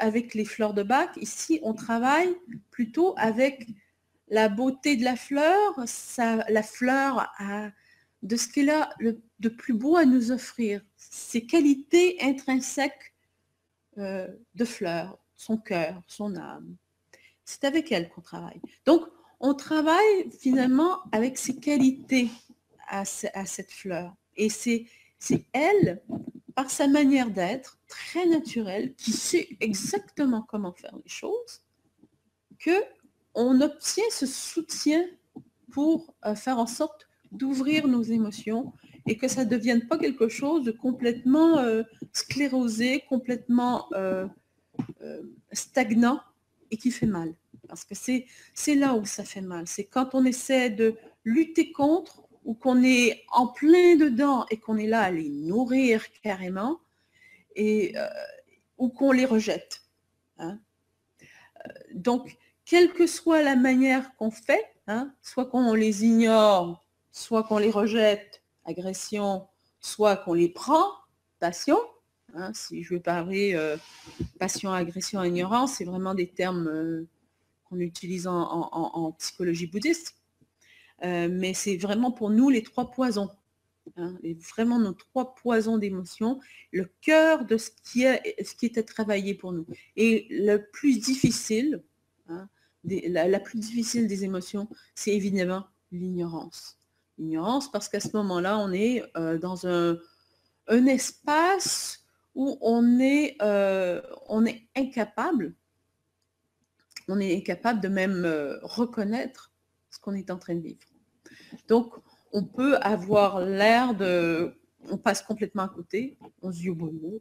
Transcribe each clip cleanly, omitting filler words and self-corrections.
avec les fleurs de bac, ici, on travaille plutôt avec la beauté de la fleur, la fleur a de ce qu'elle a de plus beau à nous offrir, ses qualités intrinsèques de fleurs, son cœur, son âme. C'est avec elle qu'on travaille. Donc, on travaille finalement avec ses qualités à cette fleur. Et c'est elle, par sa manière d'être, très naturelle, qui sait exactement comment faire les choses, qu'on obtient ce soutien pour faire en sorte d'ouvrir nos émotions et que ça ne devienne pas quelque chose de complètement sclérosé, complètement stagnant et qui fait mal. Parce que c'est là où ça fait mal. C'est quand on essaie de lutter contre ou qu'on est en plein dedans et qu'on est là à les nourrir carrément et, ou qu'on les rejette. Hein. Donc, quelle que soit la manière qu'on fait, hein, soit qu'on les ignore, soit qu'on les rejette, agression, soit qu'on les prend, passion, hein, si je veux parler passion, agression, ignorance, c'est vraiment des termes qu'on utilise en psychologie bouddhiste. Mais c'est vraiment pour nous les 3 poisons. Hein, vraiment nos 3 poisons d'émotions, le cœur de ce qui est à travailler pour nous. Et le plus difficile, hein, la plus difficile des émotions, c'est évidemment l'ignorance. L'ignorance parce qu'à ce moment-là, on est dans un espace où on est incapable de même reconnaître ce qu'on est en train de vivre. Donc, on peut avoir l'air de... On passe complètement à côté, on se dit, bon,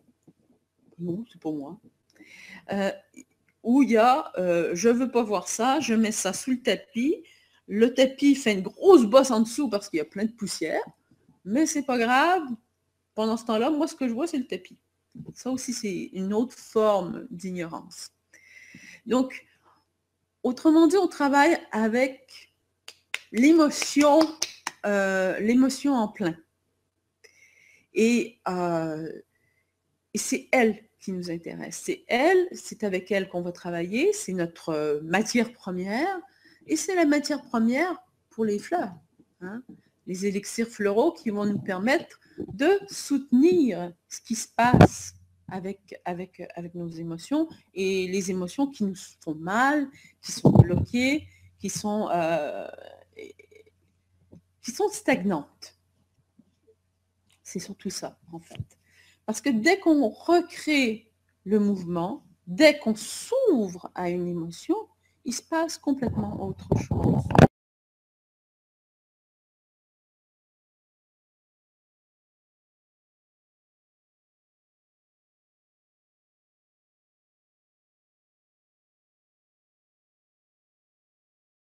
non, c'est pour moi. Où il y a, je ne veux pas voir ça, je mets ça sous le tapis fait une grosse bosse en dessous parce qu'il y a plein de poussière, mais c'est pas grave, pendant ce temps-là, moi, ce que je vois, c'est le tapis. Ça aussi, c'est une autre forme d'ignorance. Donc, autrement dit, on travaille avec l'émotion en plein. Et c'est elle qui nous intéresse. C'est avec elle qu'on va travailler, c'est notre matière première, et c'est la matière première pour les fleurs. Hein, les élixirs floraux qui vont nous permettre de soutenir ce qui se passe avec nos émotions et les émotions qui nous font mal, qui sont bloquées, qui sont stagnantes. C'est surtout ça, en fait. Parce que dès qu'on recrée le mouvement, dès qu'on s'ouvre à une émotion, il se passe complètement autre chose.